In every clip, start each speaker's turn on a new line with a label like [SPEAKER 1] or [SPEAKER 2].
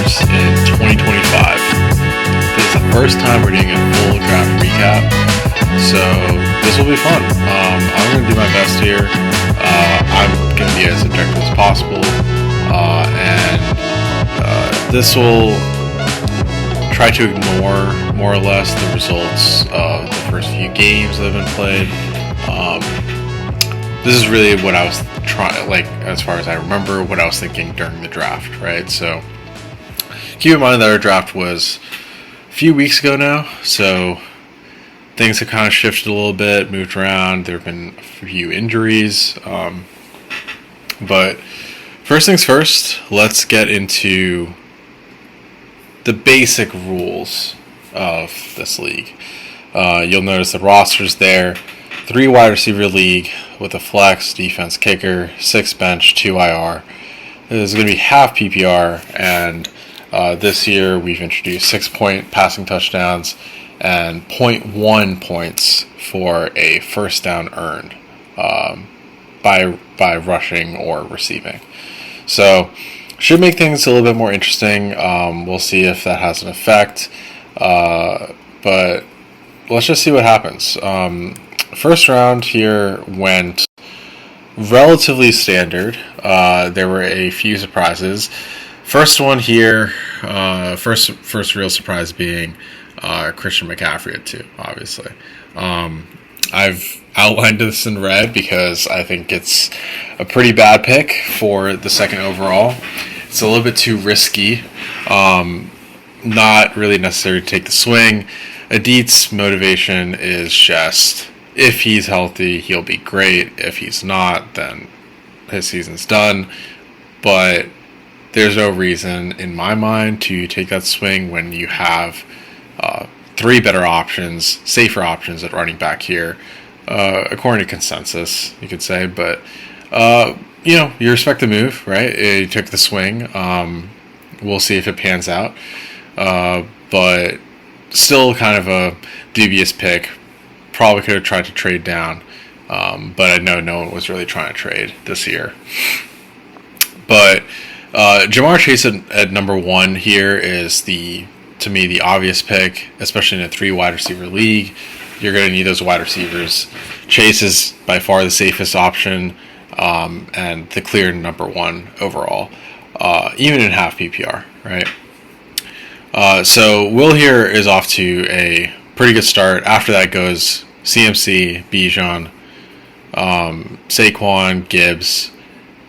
[SPEAKER 1] drafts in 2025. This is the first time we're doing a full draft recap, so this will be fun. I'm going to do my best here. I'm going to be as objective as possible, and this will try to ignore more or less the results of the first few games that have been played. This is really what I was trying, like, as far as I remember, what I was thinking during the draft, right? So keep in mind that our draft was a few weeks ago now, so things have kind of shifted a little bit, moved around. There have been a few injuries, but first things first, let's get into the basic rules of this league. You'll notice the roster's there. 3 wide receiver league with a flex, defense, kicker, 6 bench, 2 IR. This is going to be half PPR, and this year we've introduced 6-point passing touchdowns and 0.1 points for a first down earned by rushing or receiving. So should make things a little bit more interesting. We'll see if that has an effect, but let's just see what happens. First round here went relatively standard. There were a few surprises. First one here, first real surprise being Christian McCaffrey at 2, obviously. I've outlined this in red because I think it's a pretty bad pick for the second overall. It's a little bit too risky. Not really necessary to take the swing. Adit's motivation is just, if he's healthy, he'll be great. If he's not, then his season's done. But there's no reason, in my mind, to take that swing when you have 3 better options, safer options at running back here, according to consensus, you could say. But, you respect the move, right? You took the swing. We'll see if it pans out. But still kind of a dubious pick. Probably could have tried to trade down, but I know no one was really trying to trade this year. But Jamar Chase at number 1 here is, to me, the obvious pick, especially in a 3 wide receiver league. You're going to need those wide receivers. Chase is by far the safest option, and the clear number 1 overall, even in half PPR, right? So Will here is off to a pretty good start. After that goes CMC, Bijan, Saquon, Gibbs,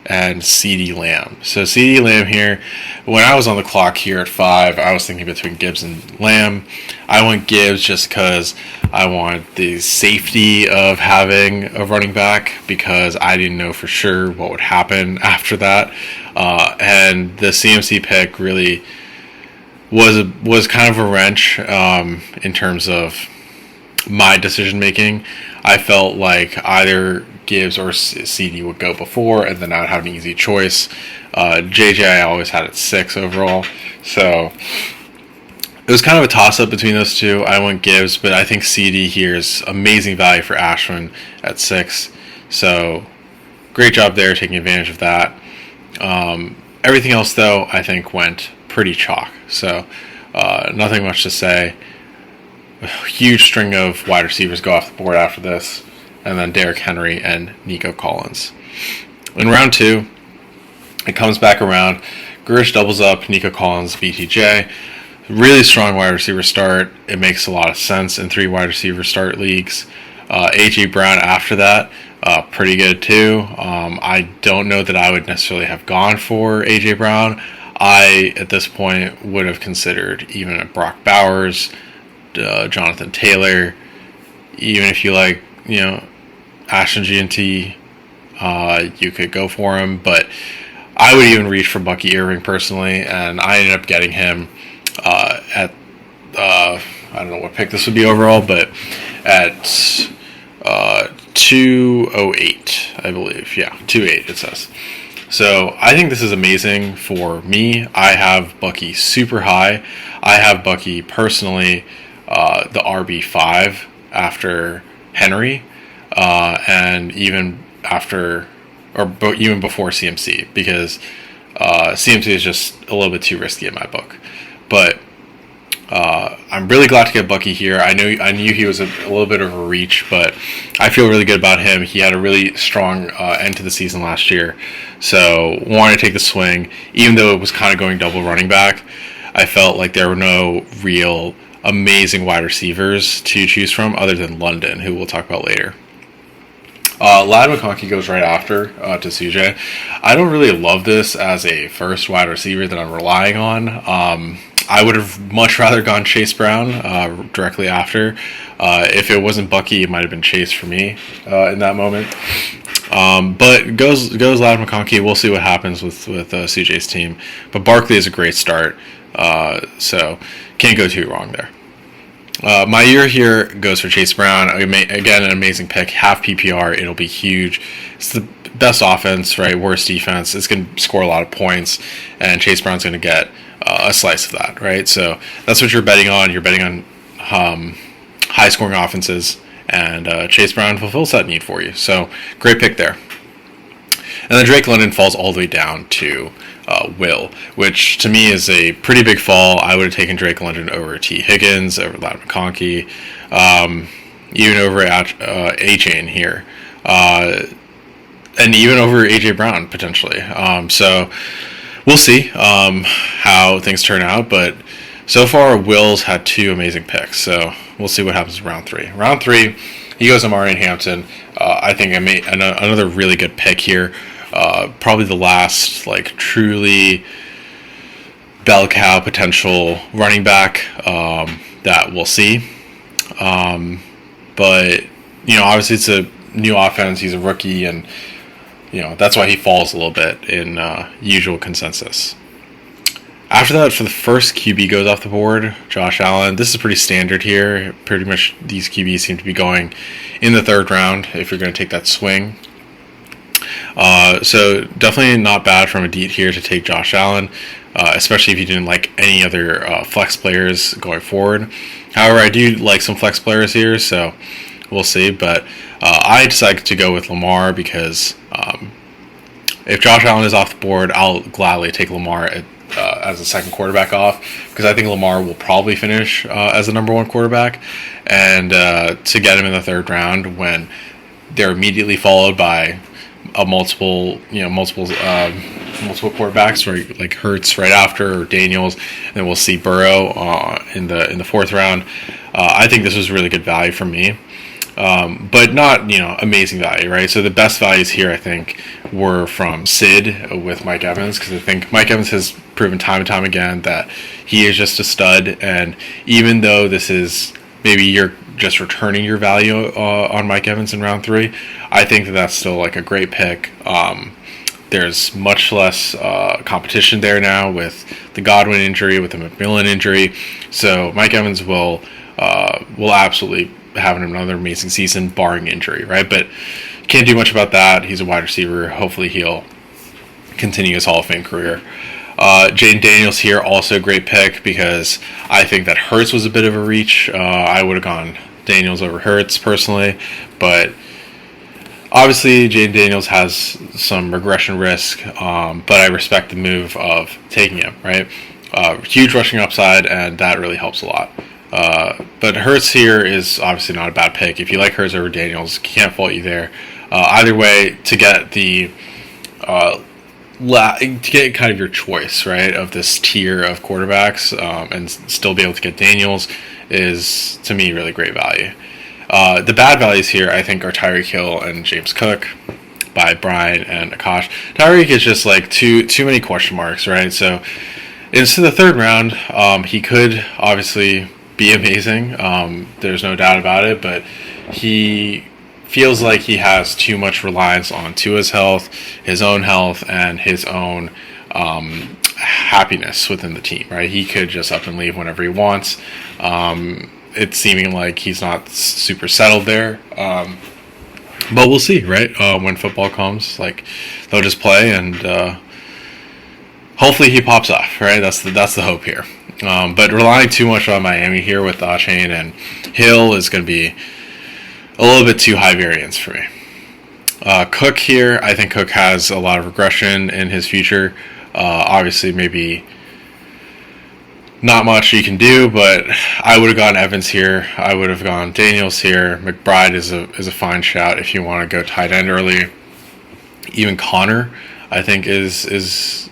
[SPEAKER 1] and CeeDee Lamb. So CeeDee Lamb here, when I was on the clock here at 5, I was thinking between Gibbs and Lamb. I went Gibbs just because I want the safety of having a running back, because I didn't know for sure what would happen after that. And the CMC pick really was kind of a wrench in terms of my decision making. I felt like either Gibbs or CD would go before, and then I would have an easy choice. JJ I always had at 6 overall, so it was kind of a toss-up between those two. I went Gibbs, but I think CD here is amazing value for Ashwin at 6, so great job there taking advantage of that. Everything else, though, I think went pretty chalk, so nothing much to say. A huge string of wide receivers go off the board after this, and then Derrick Henry and Nico Collins. In round 2, it comes back around. Gurish doubles up Nico Collins, BTJ. Really strong wide receiver start. It makes a lot of sense in 3 wide receiver start leagues. A.J. Brown after that, pretty good too. I don't know that I would necessarily have gone for A.J. Brown. I, at this point, would have considered even a Brock Bowers, Jonathan Taylor. Even if you like, Ashton G&T, you could go for him. But I would even reach for Bucky Irving personally, and I ended up getting him at, I don't know what pick this would be overall, but at 208, I believe. Yeah, 208 it says. So I think this is amazing for me. I have Bucky super high. I have Bucky personally the RB5 after Henry, and even after, or even before CMC, because CMC is just a little bit too risky in my book. But I'm really glad to get Bucky here. I knew he was a little bit of a reach, but I feel really good about him. He had a really strong end to the season last year, so wanted to take the swing. Even though it was kind of going double running back, I felt like there were no real amazing wide receivers to choose from other than London, who we'll talk about later. Ladd McConkey goes right after to CJ. I don't really love this as a first wide receiver that I'm relying on. I would have much rather gone Chase Brown directly after. If it wasn't Bucky, it might have been Chase for me in that moment. But goes Ladd McConkey. We'll see what happens with CJ's team. But Barkley is a great start, so can't go too wrong there. My year here goes for Chase Brown. Again, an amazing pick. Half PPR. It'll be huge. It's the best offense, right? Worst defense. It's going to score a lot of points, and Chase Brown's going to get a slice of that, right? So that's what you're betting on. You're betting on high-scoring offenses, and Chase Brown fulfills that need for you. So great pick there. And then Drake London falls all the way down to Will, which to me is a pretty big fall. I would have taken Drake London over T. Higgins, over Ladd McConkey, even over A-Chain here, and even over A.J. Brown, potentially. So we'll see how things turn out, but so far Will's had two amazing picks, so we'll see what happens in round 3. Round 3, he goes to Marion Hampton. I think I made another really good pick here. Probably the last truly bell cow potential running back that we'll see. But obviously it's a new offense. He's a rookie, and that's why he falls a little bit in usual consensus. After that, for the first QB goes off the board, Josh Allen. This is pretty standard here. Pretty much these QBs seem to be going in the 3rd round if you're going to take that swing. So definitely not bad from a deep here to take Josh Allen, especially if you didn't like any other flex players going forward. However, I do like some flex players here, so we'll see. But I decided to go with Lamar because if Josh Allen is off the board, I'll gladly take Lamar as a second quarterback off, because I think Lamar will probably finish as the number 1 quarterback, and to get him in the 3rd round when they're immediately followed by multiple quarterbacks, right? Like Hurts right after, or Daniels, and we'll see Burrow in the 4th round. I think this was really good value for me, but not amazing value, right? So the best values here, I think, were from Sid with Mike Evans, because I think Mike Evans has proven time and time again that he is just a stud, and even though this is maybe you're just returning your value on Mike Evans in round 3, I think that's still a great pick. There's much less competition there now with the Godwin injury, with the McMillan injury, so Mike Evans will absolutely have another amazing season, barring injury, right? But can't do much about that. He's a wide receiver. Hopefully he'll continue his Hall of Fame career. Jaden Daniels here, also a great pick, because I think that Hurts was a bit of a reach. I would have gone Daniels over Hurts personally, but obviously Jaden Daniels has some regression risk, but I respect the move of taking him, right? Huge rushing upside, and that really helps a lot. But Hurts here is obviously not a bad pick. If you like Hurts over Daniels, can't fault you there. Either way, to get the to get kind of your choice, right, of this tier of quarterbacks, and still be able to get Daniels is, to me, really great value. The bad values here, I think, are Tyreek Hill and James Cook by Brian and Akash. Tyreek is just too many question marks, right? So into the 3rd round, he could obviously be amazing. There's no doubt about it, but he feels like he has too much reliance on Tua's health, his own health, and his own happiness within the team, right? He could just up and leave whenever he wants. It's seeming like he's not super settled there. But we'll see, right? When football comes, they'll just play, and hopefully he pops off, right? That's the hope here. But relying too much on Miami here with Chain and Hill is going to be a little bit too high variance for me. Cook here, I think Cook has a lot of regression in his future. Obviously, maybe not much you can do, but I would have gone Evans here. I would have gone Daniels here. McBride is a fine shout if you want to go tight end early. Even Connor, I think is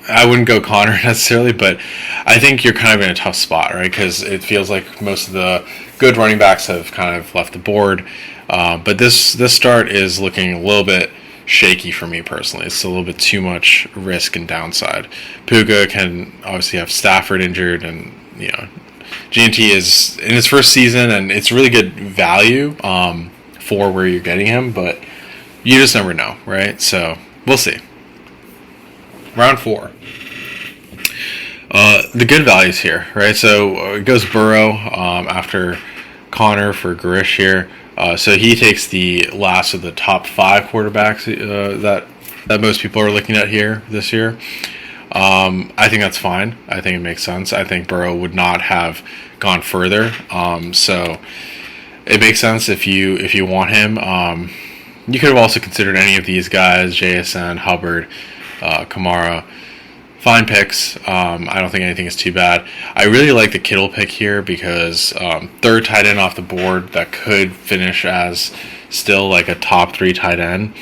[SPEAKER 1] I wouldn't go Connor necessarily, but I think you're kind of in a tough spot, right? Because it feels like most of the good running backs have kind of left the board. But this start is looking a little bit shaky for me personally. It's a little bit too much risk and downside. Puka can obviously have Stafford injured, and GNT is in his first season, and it's really good value for where you're getting him, but you just never know, right? So we'll see. Round 4. The good values here, right? So it goes Burrow after Connor for Garish here. So he takes the last of the top 5 quarterbacks that most people are looking at here this year. I think that's fine. I think it makes sense. I think Burrow would not have gone further. So it makes sense if you want him. You could have also considered any of these guys: JSN, Hubbard, Kamara. Fine picks. I don't think anything is too bad. I really like the Kittle pick here because third tight end off the board that could finish as still like a top 3 tight end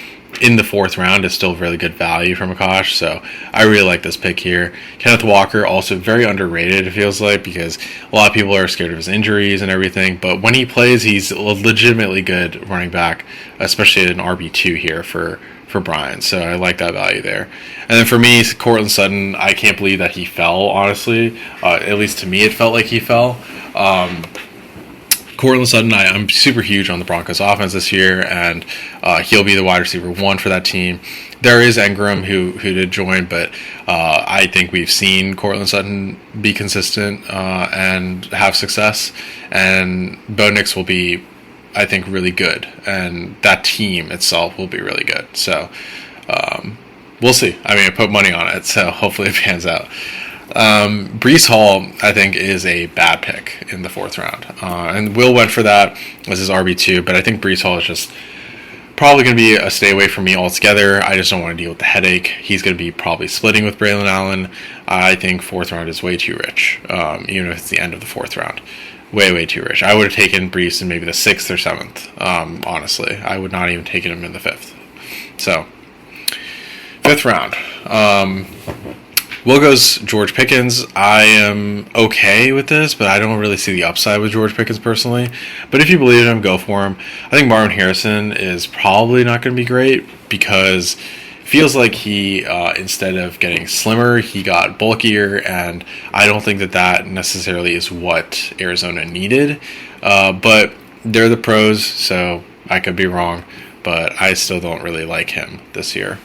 [SPEAKER 1] in the 4th round is still really good value from Akash. So I really like this pick here. Kenneth Walker, also very underrated, it feels like, because a lot of people are scared of his injuries and everything. But when he plays, he's a legitimately good running back, especially an RB2 here for Brian. So I like that value there. And then for me, Courtland Sutton, I can't believe that he fell, honestly. At least to me, it felt like he fell. Courtland Sutton, I'm super huge on the Broncos offense this year, and he'll be the wide receiver 1 for that team. There is Engram who did join, but I think we've seen Courtland Sutton be consistent and have success, and Bo Nix will be, I think, really good, and that team itself will be really good. So we'll see. I mean, I put money on it, so hopefully it pans out. Breece Hall, I think, is a bad pick in the 4th round, and Will went for that as his RB2, but I think Breece Hall is just probably going to be a stay away from me altogether. I just don't want to deal with the headache. He's going to be probably splitting with Braylon Allen. I think 4th round is way too rich, even if it's the end of the 4th round. Way too rich. I would have taken Breece in maybe the 6th or 7th, honestly. I would not even taken him in the 5th. So, 5th round. Will goes George Pickens. I am okay with this, but I don't really see the upside with George Pickens personally. But if you believe in him, go for him. I think Marvin Harrison is probably not going to be great because it feels like he, instead of getting slimmer, he got bulkier, and I don't think that necessarily is what Arizona needed. But they're the pros, so I could be wrong, but I still don't really like him this year.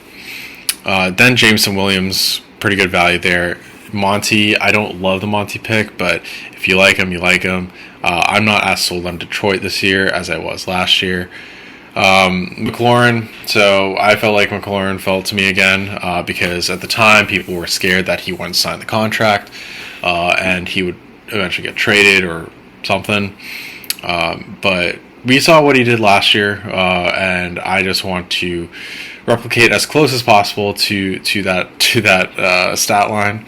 [SPEAKER 1] Then Jameson Williams, pretty good value there. Monty, I don't love the Monty pick, but if you like him, you like him. I'm not as sold on Detroit this year as I was last year. McLaurin, so I felt like McLaurin fell to me again because at the time people were scared that he wouldn't sign the contract and he would eventually get traded or something. But we saw what he did last year, and I just want to replicate as close as possible to that stat line.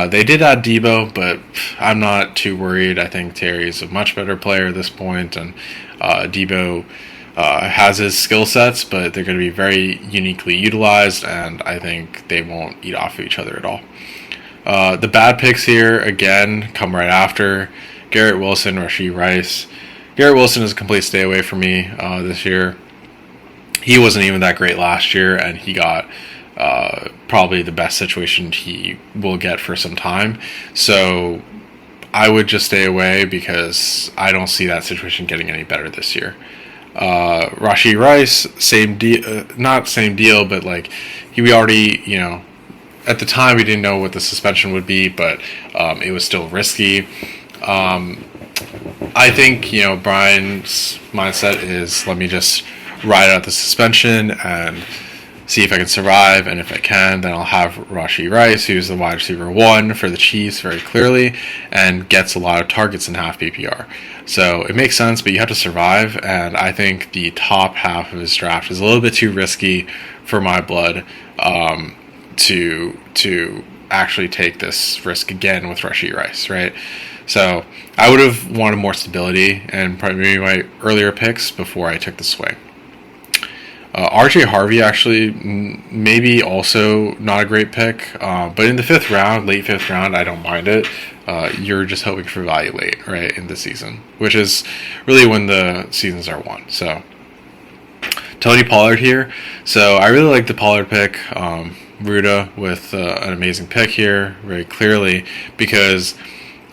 [SPEAKER 1] They did add Debo, but I'm not too worried. I think Terry's a much better player at this point, and Debo has his skill sets, but they're going to be very uniquely utilized, and I think they won't eat off of each other at all. The bad picks here, again, come right after. Garrett Wilson, Rashee Rice. Garrett Wilson is a complete stay away from me this year. He wasn't even that great last year, and he got probably the best situation he will get for some time. So I would just stay away because I don't see that situation getting any better this year. Rashee Rice, same deal, not same deal, but like we already, at the time we didn't know what the suspension would be, but it was still risky. I think, Brian's mindset is let me just ride out the suspension and see if I can survive, and if I can, then I'll have Rashee Rice, who's the wide receiver 1 for the Chiefs very clearly, and gets a lot of targets in half PPR. So it makes sense, but you have to survive, and I think the top half of his draft is a little bit too risky for my blood. to actually take this risk again with Rashee Rice, right? So I would have wanted more stability and probably maybe my earlier picks before I took the swing. RJ Harvey actually maybe also not a great pick, but in the late fifth round, I don't mind it. You're just hoping for value late, right, in the season, which is really when the seasons are won. So Tony Pollard here. So I really like the Pollard pick. Ruda with an amazing pick here, very clearly, because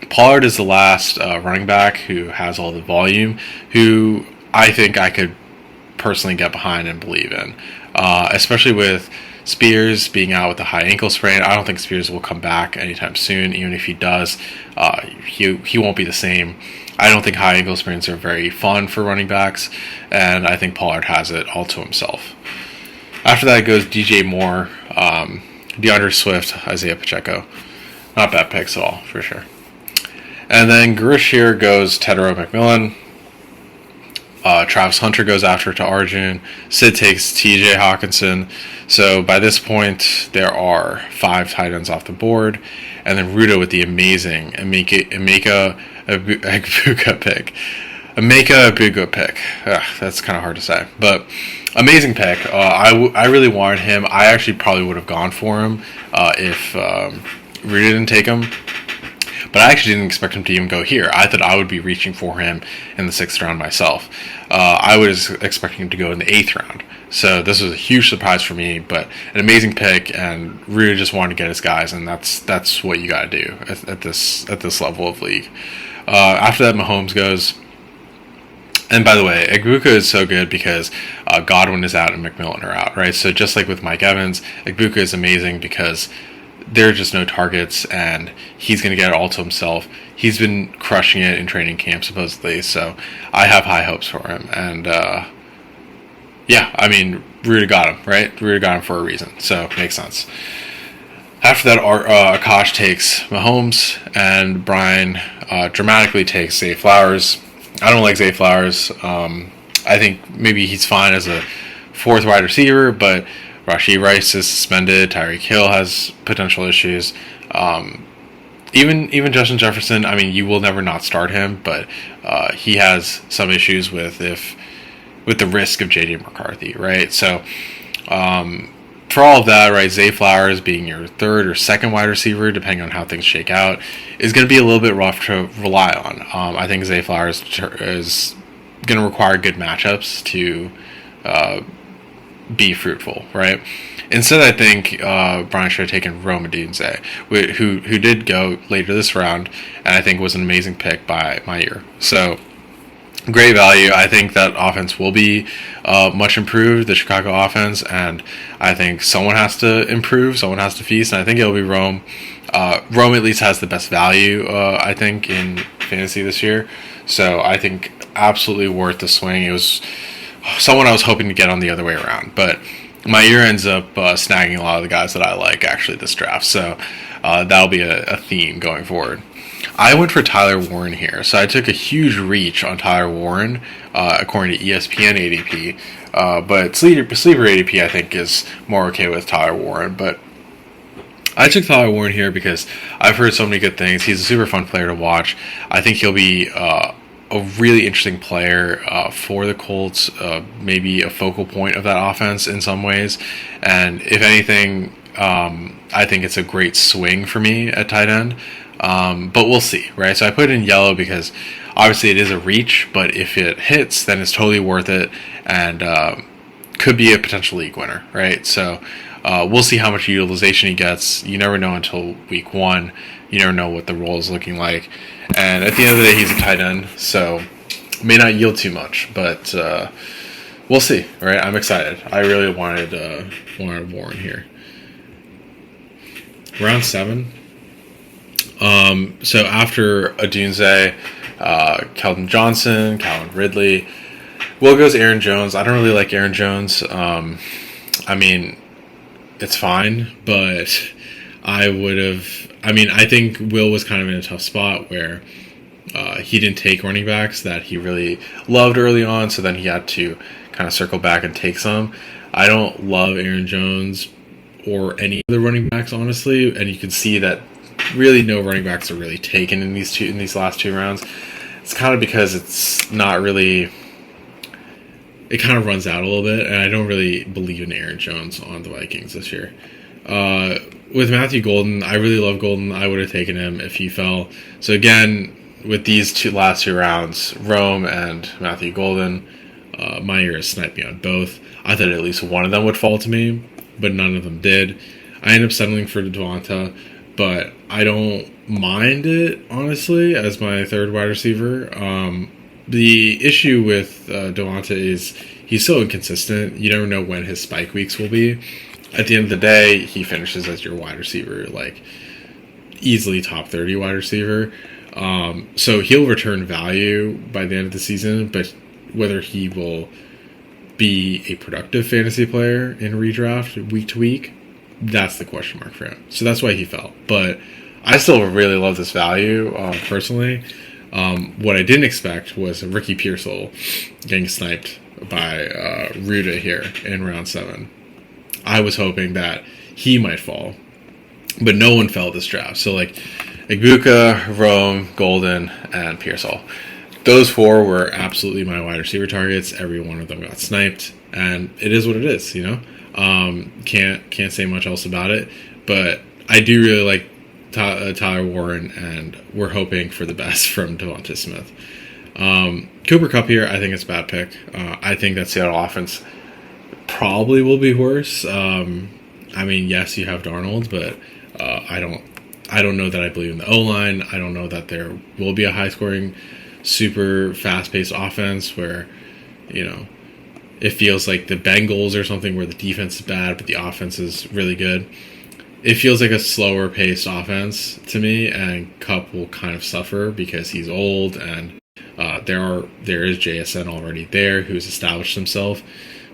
[SPEAKER 1] Pollard is the last running back who has all the volume, who I think I could personally get behind and believe in, especially with Spears being out with a high ankle sprain. I don't think Spears will come back anytime soon. Even if he does, he won't be the same. I don't think high ankle sprains are very fun for running backs, and I think Pollard has it all to himself. After that goes DJ Moore, DeAndre Swift, Isaiah Pacheco. Not bad picks at all, for sure. And then Garish here goes Tedero McMillan. Travis Hunter goes after to Arjun. Sid takes TJ Hawkinson. So by this point, there are 5 tight ends off the board. And then Ruda with the amazing Emeka Egbuka pick. Emeka Egbuka pick. That's kind of hard to say. But amazing pick. I really wanted him. I actually probably would have gone for him if Ruda didn't take him. But I actually didn't expect him to even go here. I thought I would be reaching for him in the 6th round myself. I was expecting him to go in the 8th round. So this was a huge surprise for me, but an amazing pick, and Ruda just wanted to get his guys, and that's what you got to do at this level of league. After that, Mahomes goes. And by the way, Egbuka is so good because Godwin is out and McMillan are out, right? So just like with Mike Evans, Egbuka is amazing because there are just no targets, and he's going to get it all to himself. He's been crushing it in training camp, supposedly, so I have high hopes for him. And, yeah, I mean, Ruda got him, right? Ruda got him for a reason, so it makes sense. After that, Akash takes Mahomes, and Brian dramatically takes Zay Flowers. I don't like Zay Flowers. I think maybe he's fine as a 4th wide receiver, but Rashee Rice is suspended. Tyreek Hill has potential issues. Even Justin Jefferson, I mean, you will never not start him, but he has some issues with the risk of J.J. McCarthy, right? So for all of that, right, Zay Flowers being your 3rd or 2nd wide receiver, depending on how things shake out, is going to be a little bit rough to rely on. I think Zay Flowers is going to require good matchups to be fruitful, right? Instead, I think Brian should have taken Rome Odunze, who did go later this round, and I think was an amazing pick by my ear. So, great value. I think that offense will be much improved, the Chicago offense, and I think someone has to improve, someone has to feast, and I think it'll be Rome. Rome at least has the best value, I think, in fantasy this year. So, I think absolutely worth the swing. It was someone I was hoping to get on the other way around, but my ear ends up snagging a lot of the guys that I like actually this draft, so that'll be a theme going forward. I went for Tyler Warren here, so I took a huge reach on Tyler Warren according to ESPN ADP, but sleeper ADP I think is more okay with Tyler Warren, but I took Tyler Warren here because I've heard so many good things. He's a super fun player to watch. I think he'll be a really interesting player for the Colts, maybe a focal point of that offense in some ways. And if anything, I think it's a great swing for me at tight end. But we'll see, right? So I put it in yellow because obviously it is a reach, but if it hits, then it's totally worth it and could be a potential league winner, right? So we'll see how much utilization he gets. You never know until week 1. You never know what the role is looking like. And at the end of the day, he's a tight end, so may not yield too much, but we'll see, right? I'm excited. I really wanted Warren here. Round 7. So after Odunze, Keldon Johnson, Calvin Ridley, Will goes Aaron Jones. I don't really like Aaron Jones. I mean, it's fine, but I think Will was kind of in a tough spot where he didn't take running backs that he really loved early on, so then he had to kind of circle back and take some. I don't love Aaron Jones or any of the running backs, honestly. And you can see that really no running backs are really taken in these last 2 rounds. It's kind of because it's not really. It kind of runs out a little bit, and I don't really believe in Aaron Jones on the Vikings this year. With Matthew Golden, I really love Golden. I would have taken him if he fell. So again, with these last 2 rounds, Rome and Matthew Golden, my ears sniped me on both. I thought at least one of them would fall to me, but none of them did. I ended up settling for Devonta, but I don't mind it, honestly, as my 3rd wide receiver. The issue with Devonta is he's so inconsistent. You never know when his spike weeks will be. At the end of the day, he finishes as your wide receiver, like easily top 30 wide receiver. So he'll return value by the end of the season, but whether he will be a productive fantasy player in redraft week to week, that's the question mark for him. So that's why he fell. But I still really love this value, personally. What I didn't expect was Ricky Pearsall getting sniped by Ruda here in round 7. I was hoping that he might fall, but no one fell this draft. So like Igbuka, Rome, Golden, and Pearsall. Those 4 were absolutely my wide receiver targets. Every one of them got sniped, and it is what it is, you know? Can't say much else about it, but I do really like Tyler Warren, and we're hoping for the best from Devonta Smith. Cooper Kupp here, I think it's a bad pick. I think that Seattle offense probably will be worse. I mean, yes, you have Darnold, but I don't know that I believe in the O-line. I don't know that there will be a high-scoring, super fast-paced offense where, you know, it feels like the Bengals or something where the defense is bad, but the offense is really good. It feels like a slower-paced offense to me, and Kupp will kind of suffer because he's old, and there is JSN already there who's established himself.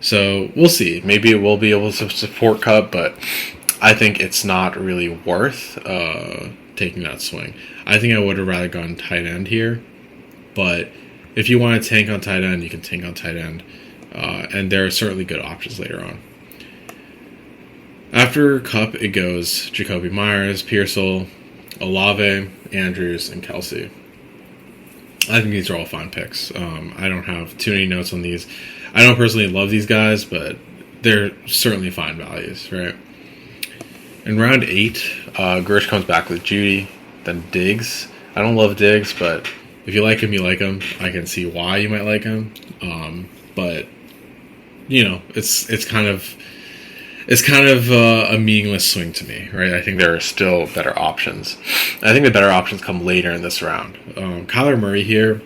[SPEAKER 1] So we'll see. Maybe it will be able to support Kupp, but I think it's not really worth taking that swing. I think I would have rather gone tight end here, but if you want to tank on tight end, you can tank on tight end, and there are certainly good options later on. After Kupp, it goes Jacoby Myers, Pearsall, Olave, Andrews, and Kelsey. I think these are all fine picks. I don't have too many notes on these. I don't personally love these guys, but they're certainly fine values, right? In round 8, Gersh comes back with Judy, then Diggs. I don't love Diggs, but if you like him, you like him. I can see why you might like him. But, you know, it's kind of a meaningless swing to me, right? I think there are still better options. I think the better options come later in this round. Kyler Murray here,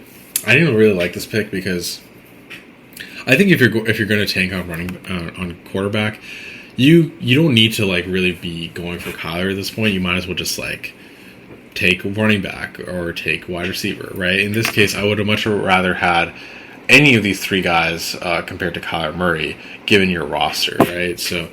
[SPEAKER 1] I didn't really like this pick because I think if you're going to tank on on quarterback, you don't need to like really be going for Kyler at this point. You might as well just like take running back or take wide receiver, right? In this case, I would have much rather had any of these 3 guys compared to Kyler Murray, given your roster, right? So,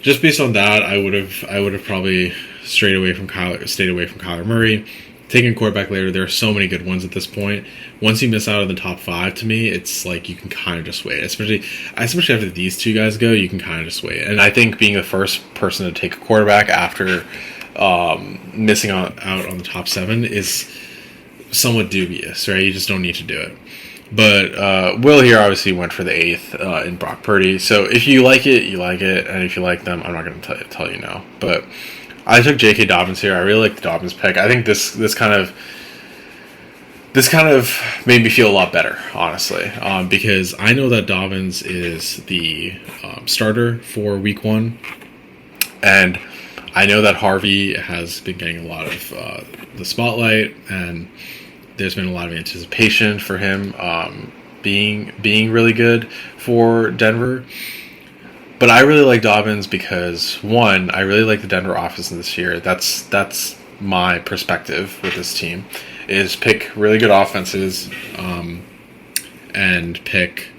[SPEAKER 1] just based on that, I would have probably stayed away from Kyler Murray. Taking quarterback later, there are so many good ones at this point. Once you miss out on the top 5, to me, it's like you can kind of just wait. Especially after these 2 guys go, you can kind of just wait. And I think being the first person to take a quarterback after missing out on the top 7 is somewhat dubious, right? You just don't need to do it. But Will here obviously went for the 8th in Brock Purdy. So if you like it, you like it. And if you like them, I'm not going to tell you no. But I took J.K. Dobbins here. I really like the Dobbins pick. I think this kind of made me feel a lot better, honestly. Because I know that Dobbins is the starter for week 1. And I know that Harvey has been getting a lot of the spotlight, and there's been a lot of anticipation for him being really good for Denver. But I really like Dobbins because, one, I really like the Denver offense this year. That's my perspective with this team, is pick really good offenses and pick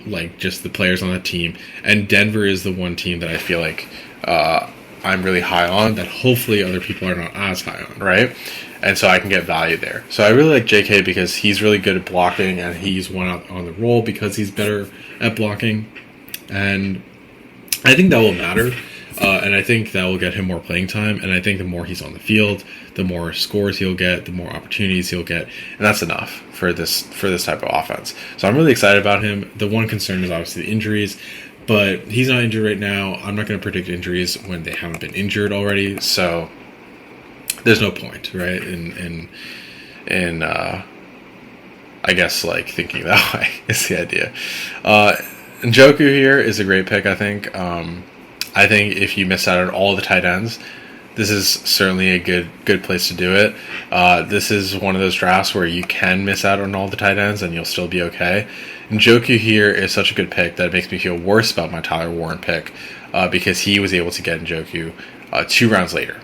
[SPEAKER 1] like just the players on the team. And Denver is the one team that I feel like I'm really high on, that hopefully other people are not as high on, right? And so I can get value there. So I really like JK because he's really good at blocking, and he's won out on the roll because he's better at blocking. And I think that will matter, and I think that will get him more playing time. And I think the more he's on the field, the more scores he'll get, the more opportunities he'll get, and that's enough for this type of offense. So I'm really excited about him. The one concern is obviously the injuries, but he's not injured right now. I'm not going to predict injuries when they haven't been injured already. So there's no point, right? In I guess like thinking that way is the idea. Njoku here is a great pick, I think. I think if you miss out on all the tight ends, this is certainly a good place to do it. This is one of those drafts where you can miss out on all the tight ends and you'll still be okay. Njoku here is such a good pick that it makes me feel worse about my Tyler Warren pick because he was able to get Njoku 2 rounds later.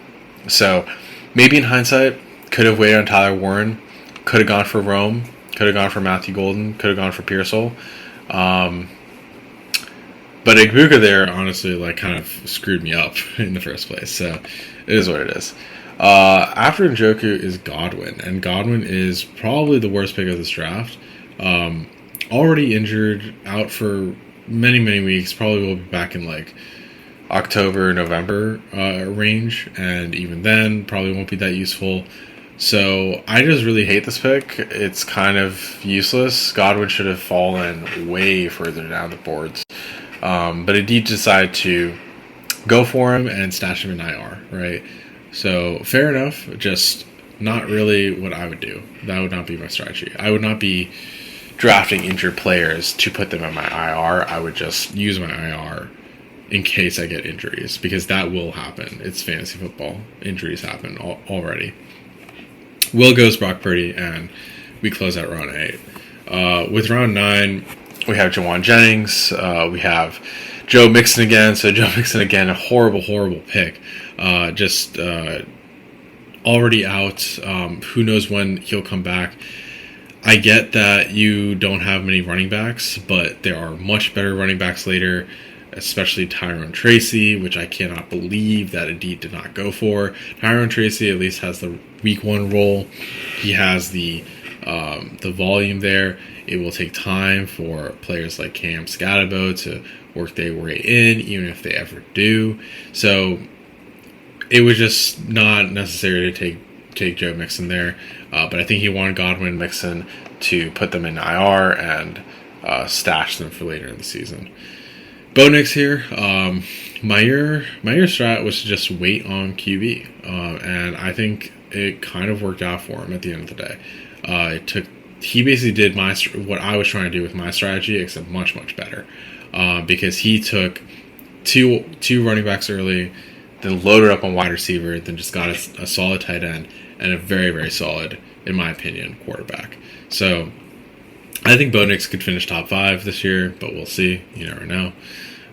[SPEAKER 1] So maybe in hindsight, could have waited on Tyler Warren, could have gone for Rome, could have gone for Matthew Golden, could have gone for Pearsall. But Igbuka there, honestly, like kind of screwed me up in the first place. So it is what it is. After Njoku is Godwin, and Godwin is probably the worst pick of this draft. Already injured, out for many, many weeks. Probably will be back in like October, November range, and even then, probably won't be that useful. So I just really hate this pick. It's kind of useless. Godwin should have fallen way further down the boards. But it did decide to go for him and stash him in IR, right? So fair enough, just not really what I would do. That would not be my strategy. I would not be drafting injured players to put them in my IR. I would just use my IR in case I get injuries, because that will happen. It's fantasy football. Injuries happen already. Will goes Brock Purdy, and we close out round 8. With round 9, we have Jawan Jennings. We have Joe Mixon again. So Joe Mixon again, a horrible, horrible pick. Just already out. Who knows when he'll come back. I get that you don't have many running backs, but there are much better running backs later, especially Tyrone Tracy, which I cannot believe that Indeed did not go for. Tyrone Tracy at least has the week 1 role. He has the volume there. It will take time for players like Cam Scatterbo to work their way in, even if they ever do. So it was just not necessary to take Joe Mixon there. But I think he wanted Godwin, Mixon to put them in IR and stash them for later in the season. Bo Nix here. My year strat was to just wait on QB. And I think it kind of worked out for him at the end of the day. He basically did what I was trying to do with my strategy, except much, much better. Because he took two running backs early, then loaded up on wide receiver, then just got a solid tight end and a very, very solid, in my opinion, quarterback. So I think Bo Nix could finish top 5 this year, but we'll see. You never know.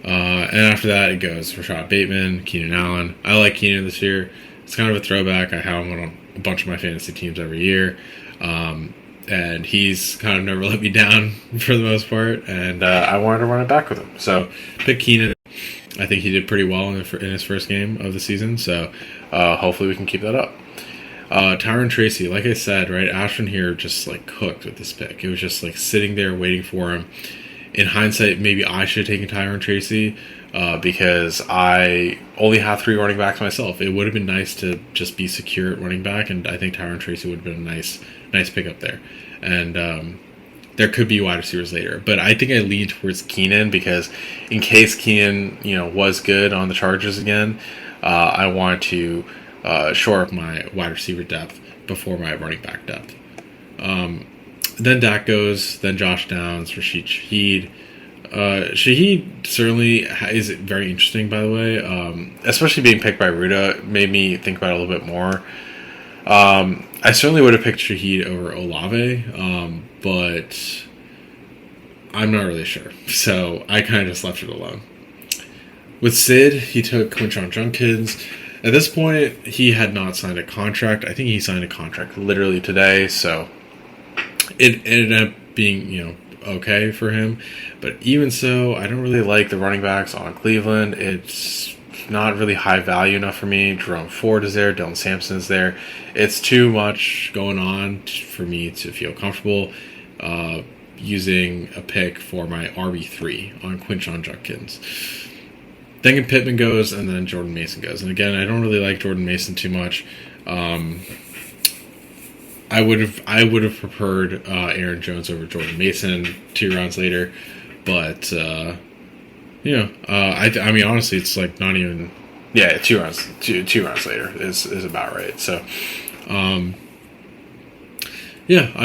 [SPEAKER 1] And after that, it goes Rashad Bateman, Keenan Allen. I like Keenan this year. It's kind of a throwback. I have him on a bunch of my fantasy teams every year. And he's kind of never let me down for the most part. And I wanted to run it back with him. So pick Keenan. I think he did pretty well in his first game of the season. So hopefully we can keep that up. Tyrone Tracy, like I said, right, Ashton here just like cooked with this pick. It was just like sitting there waiting for him. In hindsight, maybe I should have taken Tyrone Tracy because I only have 3 running backs myself. It would have been nice to just be secure at running back, and I think Tyrone Tracy would have been a nice pickup there. And there could be wide receivers later, but I think I lean towards Keenan because in case Keenan, was good on the Chargers again, I wanted to shore up my wide receiver depth before my running back depth. Then Dak goes, then Josh Downs, Rashid Shaheed. Shaheed certainly is very interesting, by the way. Especially being picked by Ruda made me think about it a little bit more. I certainly would have picked Shaheed over Olave, but I'm not really sure. So I kind of just left it alone. With Sid, he took Quinshon Judkins. At this point, he had not signed a contract. I think he signed a contract literally today, so it ended up being, okay for him. But even so, I don't really like the running backs on Cleveland. It's not really high value enough for me. Jerome Ford is there. Dylan Sampson is there. It's too much going on for me to feel comfortable using a pick for my RB3 on Quinshon Judkins. Then Pittman goes, and then Jordan Mason goes. And again, I don't really like Jordan Mason too much. I would have preferred Aaron Jones over Jordan Mason 2 rounds later, but I mean honestly, it's like not even 2 rounds later is about right. So I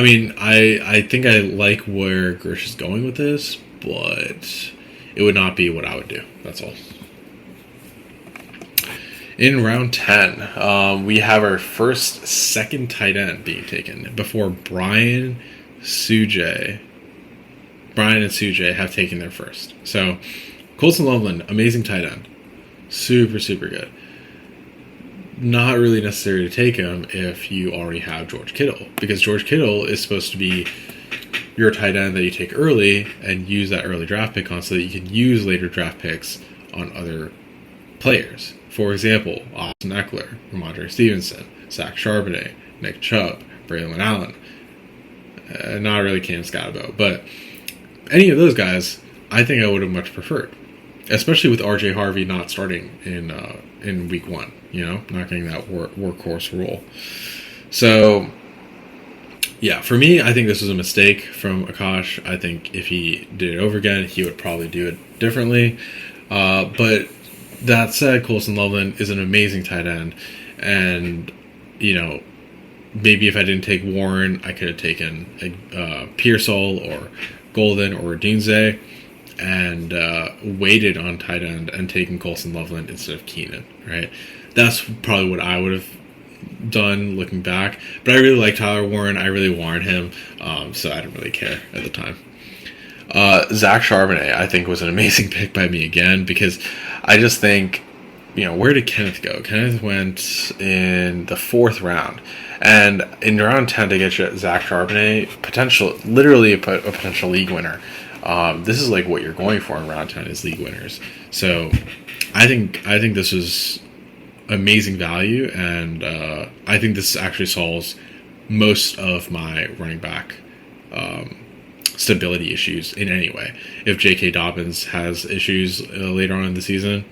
[SPEAKER 1] mean I think I like where Gersh is going with this, but it would not be what I would do. That's all. In round 10, we have our second tight end being taken before Brian and Sujay have taken their first. So, Colson Loveland, amazing tight end. Super, super good. Not really necessary to take him if you already have George Kittle, because George Kittle is supposed to be your tight end that you take early and use that early draft pick on so that you can use later draft picks on other players. For example, Austin Eckler, Ramondre Stevenson, Zach Charbonnet, Nick Chubb, Braylon Allen. Not really Cam Scatterbo, but any of those guys, I think I would have much preferred, especially with RJ Harvey not starting in week 1. Not getting that workhorse role. So, yeah, for me, I think this was a mistake from Akash. I think if he did it over again, he would probably do it differently. But that said, Colson Loveland is an amazing tight end, and maybe if I didn't take Warren, I could have taken Pearsall or Golden or Dunze and waited on tight end and taken Colson Loveland instead of Keenan. Right, that's probably what I would have done looking back. But I really like Tyler Warren. I really wanted him, so I didn't really care at the time. Zach Charbonnet, I think, was an amazing pick by me again, because I just think, where did Kenneth go? Kenneth went in the 4th round. And in round 10 to get Zach Charbonnet, literally a potential league winner. This is like what you're going for in round 10 is league winners. So I think this was amazing value, and I think this actually solves most of my running back stability issues in any way. If J.K. Dobbins has issues later on in the season,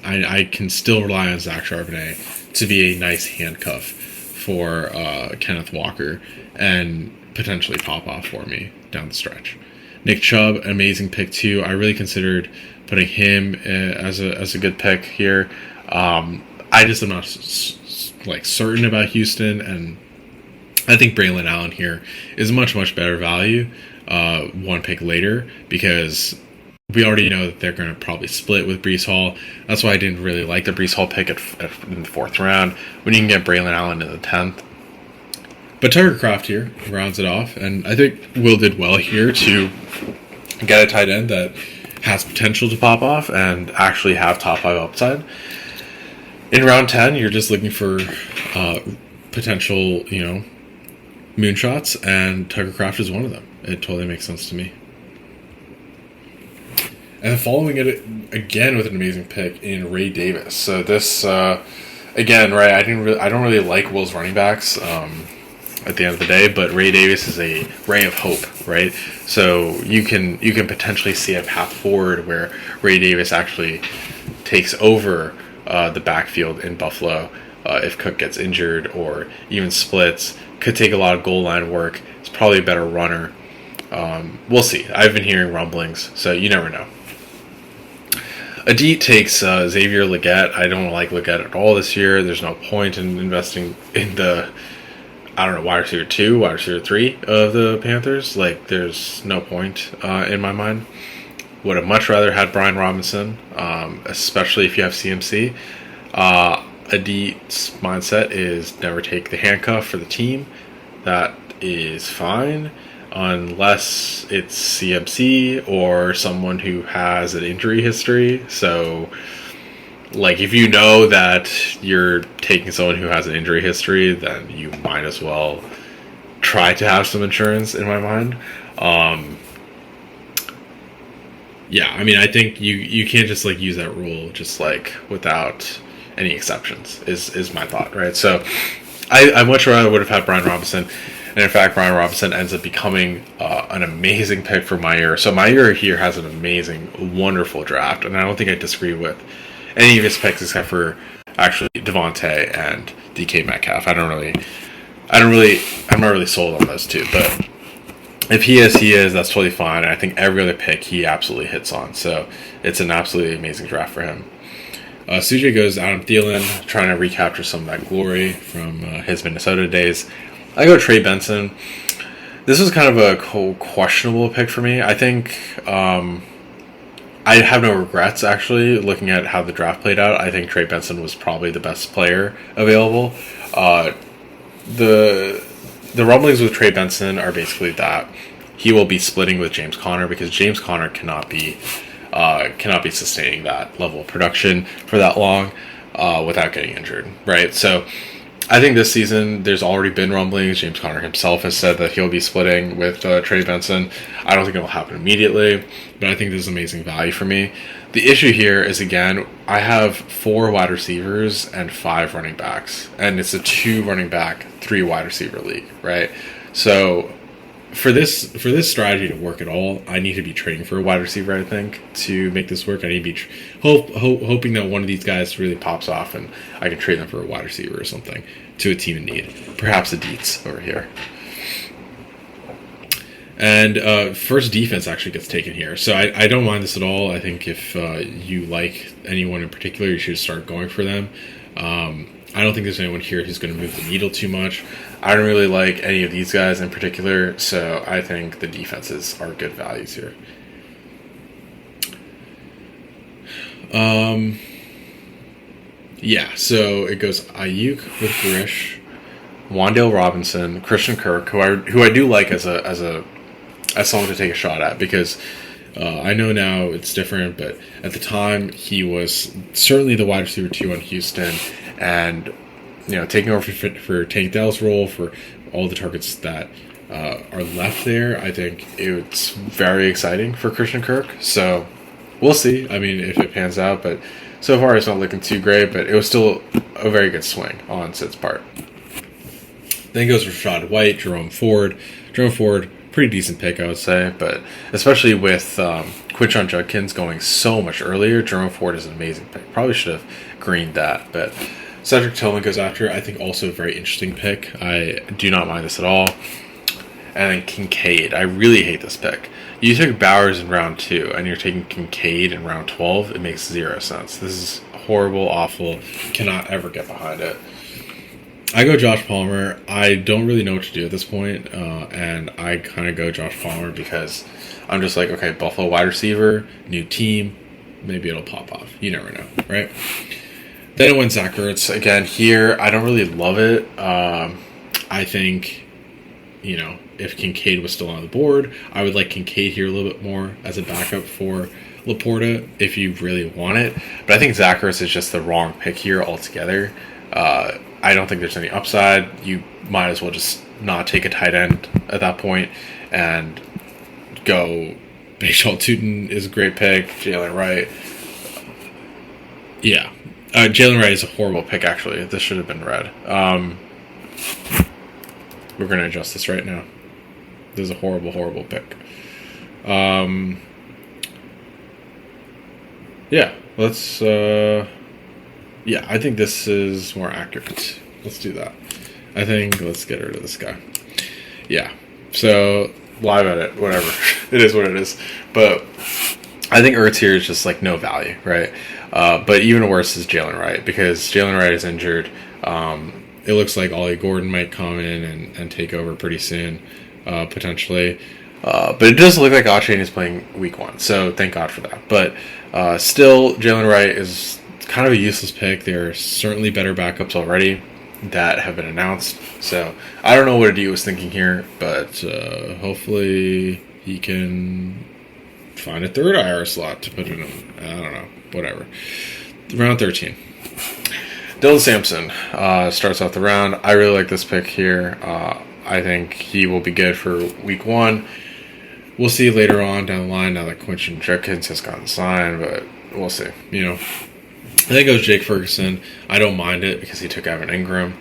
[SPEAKER 1] I can still rely on Zach Charbonnet to be a nice handcuff for Kenneth Walker and potentially pop off for me down the stretch. Nick Chubb, amazing pick too. I really considered putting him as a good pick here. I just am not certain about Houston, and I think Braylon Allen here is much, much better value one pick later, because we already know that they're going to probably split with Breece Hall. That's why I didn't really like the Breece Hall pick in the 4th round when you can get Braylon Allen in the 10th. But Tucker Kraft here rounds it off, and I think Will did well here to get a tight end that has potential to pop off and actually have top 5 upside. In round 10, you're just looking for potential, moonshots, and Tucker Kraft is one of them. It totally makes sense to me. And then following it again with an amazing pick in Ray Davis. So this again, right? I don't really like Will's running backs at the end of the day, but Ray Davis is a ray of hope, right? So you can potentially see a path forward where Ray Davis actually takes over the backfield in Buffalo if Cook gets injured or even splits. Could take a lot of goal line work. It's probably a better runner. We'll see. I've been hearing rumblings, so you never know. Adit takes Xavier Legette. I don't like Legette at all this year. There's no point in investing in the, wide receiver 2, wide receiver 3 of the Panthers. There's no point in my mind. Would have much rather had Brian Robinson, especially if you have CMC. Adit's mindset is never take the handcuff for the team. That is fine, unless it's CMC or someone who has an injury history. So, if you know that you're taking someone who has an injury history, then you might as well try to have some insurance, in my mind. I think you can't just use that rule just without any exceptions is my thought, right? So I much rather would have had Brian Robinson. And in fact, Brian Robinson ends up becoming an amazing pick for my year. So my year here has an amazing, wonderful draft, and I don't think I disagree with any of his picks except for actually Devontae and DK Metcalf. I'm not really sold on those two, but if he is, that's totally fine. And I think every other pick he absolutely hits on. So it's an absolutely amazing draft for him. CJ goes Adam Thielen, trying to recapture some of that glory from his Minnesota days. I go Trey Benson. This was kind of a questionable pick for me. I think I have no regrets, actually, looking at how the draft played out. I think Trey Benson was probably the best player available. The rumblings with Trey Benson are basically that he will be splitting with James Conner because James Conner cannot be sustaining that level of production for that long without getting injured, right? So I think this season there's already been rumblings. James Conner himself has said that he'll be splitting with Trey Benson. I don't think it will happen immediately, but I think this is amazing value for me. The issue here is, again, I have 4 wide receivers and 5 running backs, and it's a 2 running back, 3 wide receiver league, right? So for this strategy to work at all, I need to be trading for a wide receiver, I think, to make this work. I need to be hoping that one of these guys really pops off and I can trade them for a wide receiver or something to a team in need. Perhaps a Dietz over here. And first defense actually gets taken here. So I don't mind this at all. I think if you like anyone in particular, you should start going for them. I don't think there's anyone here who's going to move the needle too much. I don't really like any of these guys in particular, so I think the defenses are good values here. So it goes Ayuk with Grish, Wan'Dale Robinson, Christian Kirk, who I do like as someone to take a shot at, because I know now it's different, but at the time he was certainly the wide receiver 2 on Houston, and taking over for Tank Dell's role for all the targets that are left there. I think it's very exciting for Christian Kirk. So we'll see. I mean, if it pans out, but so far it's not looking too great. But it was still a very good swing on Sid's part. Then goes Rachaad White, Jerome Ford. Pretty decent pick, I would say, but especially with Quinshon Judkins going so much earlier, Jerome Ford is an amazing pick. Probably should have greened that, but Cedric Tillman goes after, I think, also a very interesting pick. I do not mind this at all. And then Kincaid. I really hate this pick. You took Bowers in round 2, and you're taking Kincaid in round 12. It makes 0 sense. This is horrible, awful. Cannot ever get behind it. I go Josh Palmer. I don't really know what to do at this point, and I kind of go Josh Palmer because I'm just like, okay, Buffalo wide receiver, new team, maybe it'll pop off. You never know, right? Then it went Zach Ertz. Again, here, I don't really love it. I think, if Kincaid was still on the board, I would like Kincaid here a little bit more as a backup for Laporta if you really want it. But I think Zach Ertz is just the wrong pick here altogether. I don't think there's any upside. You might as well just not take a tight end at that point and go. Bashal Tootin is a great pick. Jalen Wright. Yeah. Jalen Wright is a horrible pick, actually. This should have been red. We're going to adjust this right now. This is a horrible, horrible pick. Let's... I think this is more accurate. Let's do that. Let's get rid of this guy. Yeah. So, live edit, whatever. It is what it is. But I think Ertz here is just like no value, right? But even worse is Jalen Wright, because Jalen Wright is injured. It looks like Ollie Gordon might come in and take over pretty soon, potentially. But it does look like Achane is playing week 1, so thank God for that. But still, Jalen Wright is kind of a useless pick. There are certainly better backups already that have been announced. So I don't know what Adi was thinking here, but hopefully he can find a third IR slot to put in him. I don't know. Whatever. Round 13. Dylan Sampson starts off the round. I really like this pick here. I think he will be good for week 1. We'll see later on down the line now that Quinshon Judkins has gotten signed, but we'll see. I think it goes Jake Ferguson. I don't mind it because he took Evan Ingram.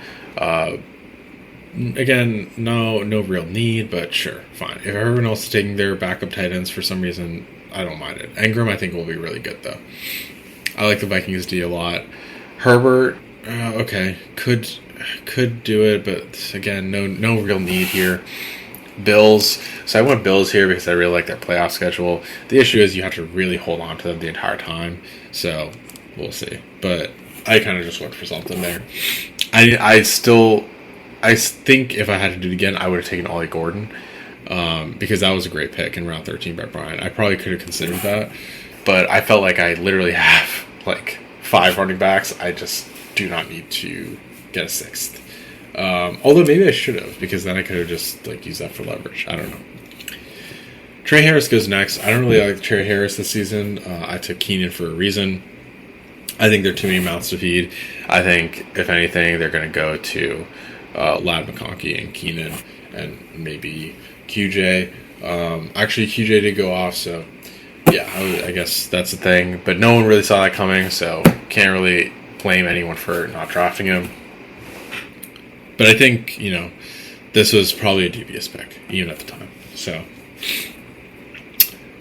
[SPEAKER 1] Again, no real need, but sure, fine. If everyone else is taking their backup tight ends for some reason, I don't mind it. Ingram, I think, will be really good, though. I like the Vikings D a lot. Herbert, okay, could do it, but again, no real need here. Bills, so I went Bills here because I really like their playoff schedule. The issue is you have to really hold on to them the entire time, so we'll see. But I kind of just went for something there. I think if I had to do it again, I would have taken Ollie Gordon, because that was a great pick in round 13 by Brian. I probably could have considered that, but I felt like I literally have like 5 running backs. I just do not need to get a 6th. Although maybe I should have, because then I could have just like used that for leverage. I don't know. Trey Harris goes next. I don't really like Trey Harris this season. I took Keenan for a reason. I think there are too many mouths to feed. I think, if anything, they're going to go to Ladd McConkey and Keenan and maybe QJ. Actually, QJ did go off, so yeah, I guess that's the thing. But no one really saw that coming, so can't really blame anyone for not drafting him. But I think, this was probably a dubious pick, even at the time. So,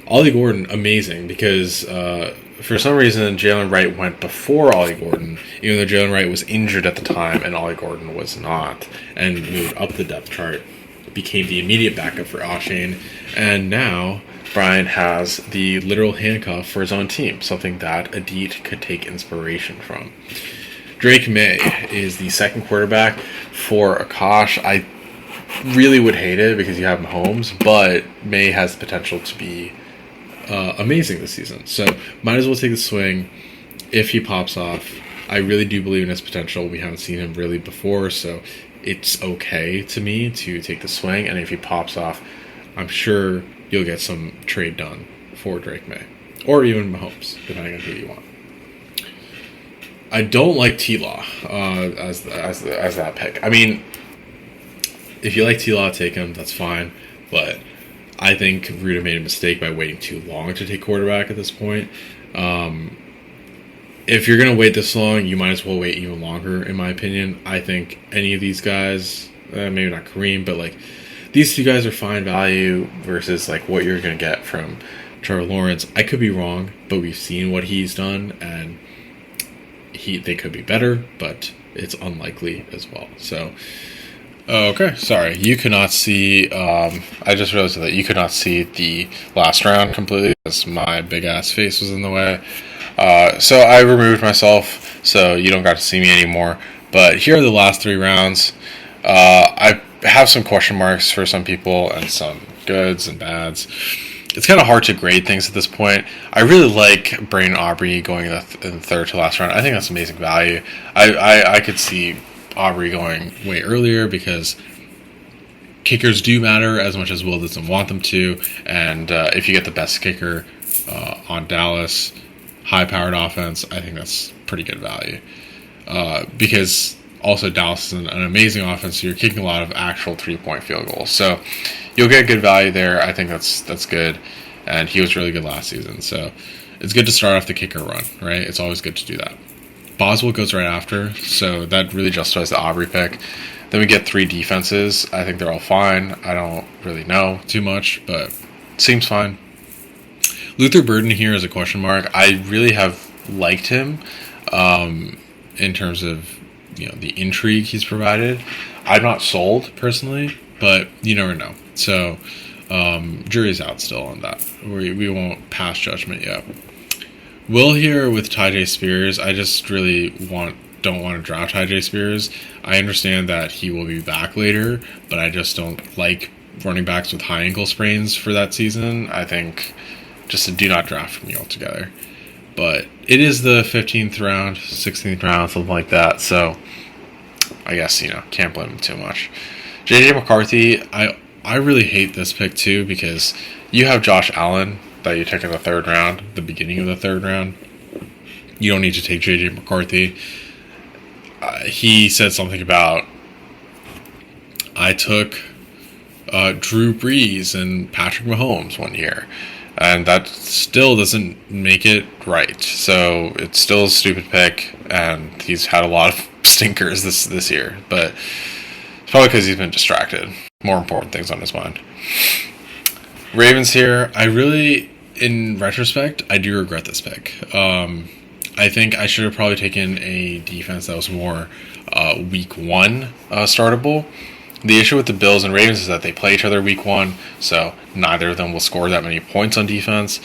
[SPEAKER 1] Ollie Gordon, amazing, because for some reason Jalen Wright went before Ollie Gordon, even though Jalen Wright was injured at the time and Ollie Gordon was not, and moved up the depth chart, became the immediate backup for Ashane, and now Brian has the literal handcuff for his own team, something that Adit could take inspiration from. Drake May is the second quarterback for Akash. I really would hate it because you have Mahomes, but May has the potential to be amazing this season. So might as well take the swing if he pops off. I really do believe in his potential. We haven't seen him really before, so it's okay to me to take the swing. And if he pops off, I'm sure you'll get some trade done for Drake May. Or even Mahomes, depending on who you want. I don't like T-Law as that pick. I mean, if you like T-Law, take him. That's fine. But I think Ruda made a mistake by waiting too long to take quarterback at this point. If you're going to wait this long, you might as well wait even longer, in my opinion. I think any of these guys, maybe not Kareem, but like these two guys are fine value versus like what you're going to get from Trevor Lawrence. I could be wrong, but we've seen what he's done, and they could be better, but it's unlikely as well. So, okay, sorry. You could not see, I just realized that you could not see the last round completely because my big-ass face was in the way. So I removed myself, so you don't got to see me anymore. But here are the last 3 rounds. I have some question marks for some people and some goods and bads. It's kind of hard to grade things at this point. I really like Brandon Aubrey going in the third to last round. I think that's amazing value. I could see Aubrey going way earlier because kickers do matter as much as Will doesn't want them to. And if you get the best kicker on Dallas, high-powered offense, I think that's pretty good value. Because also Dallas is an amazing offense, so you're kicking a lot of actual 3-point field goals. So you'll get good value there. I think that's good. And he was really good last season. So it's good to start off the kicker run, right? It's always good to do that. Boswell goes right after, so that really justifies the Aubrey pick. Then we get 3 defenses. I think they're all fine. I don't really know too much, but seems fine. Luther Burden here is a question mark. I really have liked him in terms of the intrigue he's provided. I'm not sold personally, but you never know. So jury's out still on that. We won't pass judgment yet. Will here with Tyjae Spears. I just really don't want to draft Tyjae Spears. I understand that he will be back later, but I just don't like running backs with high ankle sprains for that season. I think just to do not draft me altogether. But it is the 15th round, 16th round, something like that. So I guess, can't blame him too much. JJ McCarthy, I really hate this pick too because you have Josh Allen that you took in the 3rd round, the beginning of the 3rd round. You don't need to take JJ McCarthy. He said something about, I took Drew Brees and Patrick Mahomes one year. And that still doesn't make it right. So it's still a stupid pick, and he's had a lot of stinkers this year. But Probably because he's been distracted. More important things on his mind. Ravens here. In retrospect, I do regret this pick. I think I should have probably taken a defense that was more week 1 startable. The issue with the Bills and Ravens is that they play each other week 1, so neither of them will score that many points on defense.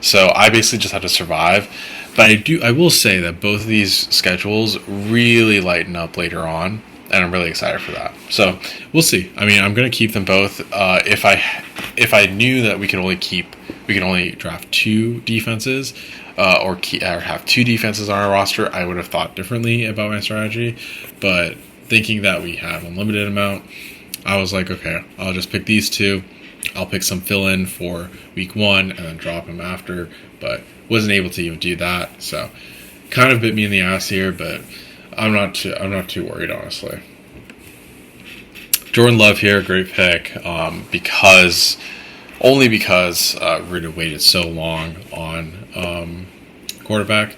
[SPEAKER 1] So I basically just have to survive. But I will say that both of these schedules really lighten up later on, and I'm really excited for that. So we'll see. I mean, I'm going to keep them both. If I knew that we could only draft 2 defenses, or have 2 defenses on our roster, I would have thought differently about my strategy. But thinking that we have unlimited amount, I was like, okay, I'll just pick these 2. I'll pick some fill-in for week 1 and then drop them after, but wasn't able to even do that. So kind of bit me in the ass here, but I'm not too worried, honestly. Jordan Love here, great pick, because Ruda waited so long on quarterback.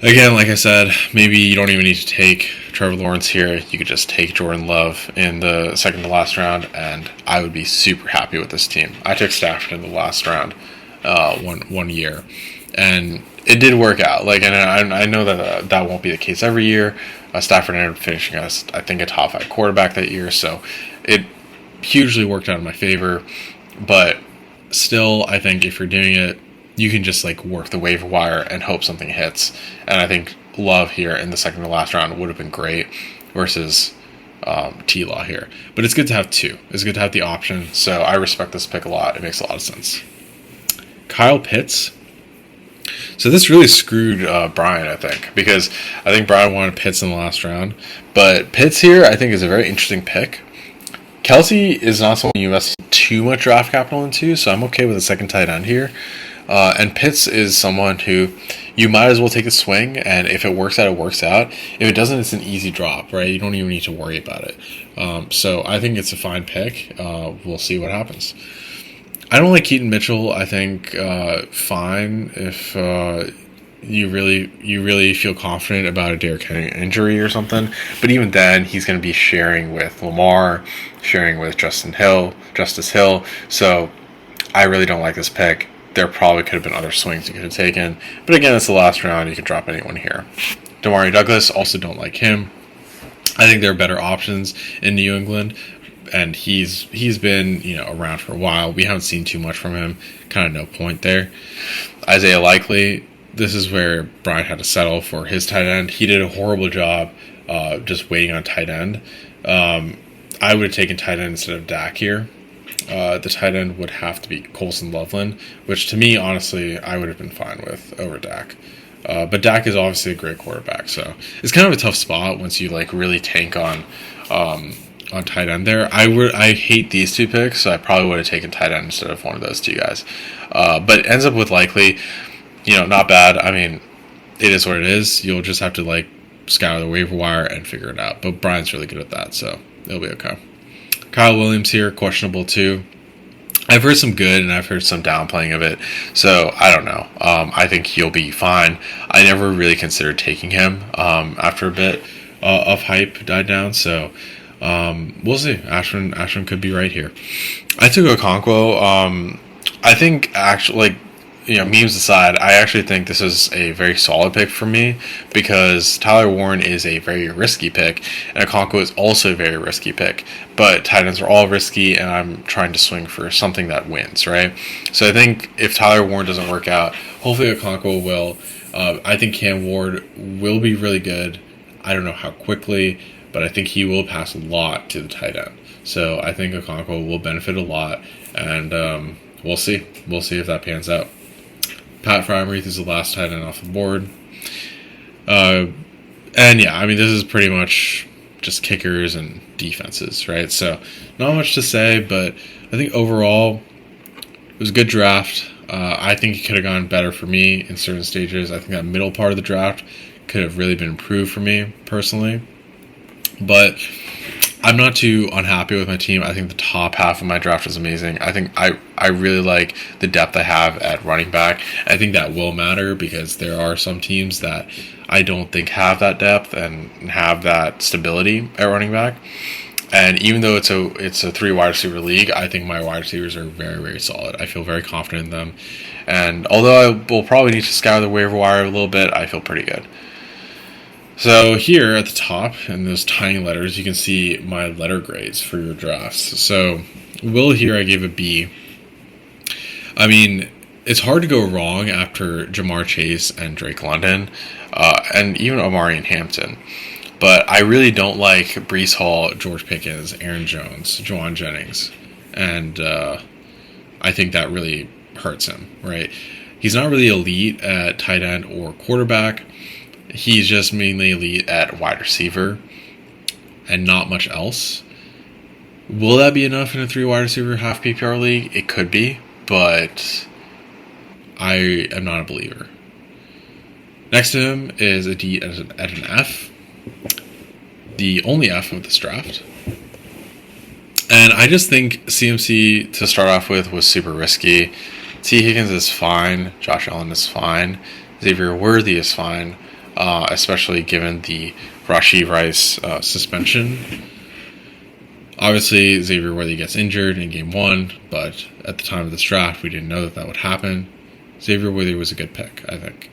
[SPEAKER 1] Again, like I said, maybe you don't even need to take Trevor Lawrence here. You could just take Jordan Love in the second to last round, and I would be super happy with this team. I took Stafford in the last round one year, and it did work out. And I know that that won't be the case every year. Stafford ended up finishing as, I think, a top 5 quarterback that year, so it hugely worked out in my favor. But still, I think if you're doing it, you can just work the waiver wire and hope something hits. And I think Love here in the second to last round would have been great versus T-Law here. But it's good to have 2. It's good to have the option. So I respect this pick a lot. It makes a lot of sense. Kyle Pitts. So this really screwed Brian, I think, because I think Brian wanted Pitts in the last round. But Pitts here, I think, is a very interesting pick. Kelsey is not someone you invest too much draft capital into, so I'm okay with a second tight end here. And Pitts is someone who you might as well take a swing, and if it works out, it works out. If it doesn't, it's an easy drop, right? You don't even need to worry about it. So I think it's a fine pick. We'll see what happens. I don't like Keaton Mitchell. I think fine if you really feel confident about a Derrick Henry injury or something. But even then, he's going to be sharing with Lamar, sharing with Justice Hill. So I really don't like this pick. There probably could have been other swings you could have taken. But again, it's the last round. You can drop anyone here. Damari Douglas, also don't like him. I think there are better options in New England. And he's been around for a while. We haven't seen too much from him. Kind of no point there. Isaiah Likely, this is where Brian had to settle for his tight end. He did a horrible job just waiting on tight end. I would have taken tight end instead of Dak here. The tight end would have to be Colson Loveland, which to me, honestly, I would have been fine with over Dak. But Dak is obviously a great quarterback, so it's kind of a tough spot once you really tank on tight end there. I hate these 2 picks, so I probably would have taken tight end instead of one of those 2 guys. But it ends up with Likely, not bad. I mean, it is what it is. You'll just have to scour the waiver wire and figure it out. But Brian's really good at that, so it'll be okay. Kyle Williams here, questionable too. I've heard some good and I've heard some downplaying of it, so I don't know. I think he'll be fine. I never really considered taking him after a bit of hype died down, so we'll see. Ashwin could be right here. I took Okonkwo. I think actually, memes aside, I actually think this is a very solid pick for me because Tyler Warren is a very risky pick, and Okonkwo is also a very risky pick. But tight ends are all risky, and I'm trying to swing for something that wins, right? So I think if Tyler Warren doesn't work out, hopefully Okonkwo will. I think Cam Ward will be really good. I don't know how quickly, but I think he will pass a lot to the tight end. So I think Okonkwo will benefit a lot, and we'll see. We'll see if that pans out. Pat Freiermuth is the last tight end off the board. And yeah, I mean, this is pretty much just kickers and defenses, right? So not much to say, but I think overall it was a good draft. I think it could have gone better for me in certain stages. I think that middle part of the draft could have really been improved for me personally. But I'm not too unhappy with my team. I think the top half of my draft is amazing. I think I really like the depth I have at running back. I think that will matter because there are some teams that I don't think have that depth and have that stability at running back. And even though it's a 3 wide receiver league, I think my wide receivers are very, very solid. I feel very confident in them. And although I will probably need to scour the waiver wire a little bit, I feel pretty good. So here at the top, in those tiny letters, you can see my letter grades for your drafts. So Will here I gave a B. I mean, it's hard to go wrong after Jamar Chase and Drake London, and even Omari and Hampton. But I really don't like Breece Hall, George Pickens, Aaron Jones, Juwan Jennings. And I think that really hurts him, right? He's not really elite at tight end or quarterback. He's just mainly elite at wide receiver and not much else. Will that be enough in a 3 wide receiver half PPR league? It could be, but I am not a believer. Next to him is a D at an F. The only F of this draft. And I just think CMC to start off with was super risky. T. Higgins is fine. Josh Allen is fine. Xavier Worthy is fine. Especially given the Rashee Rice suspension. Obviously, Xavier Worthy gets injured in Game 1, but at the time of this draft, we didn't know that would happen. Xavier Worthy was a good pick, I think.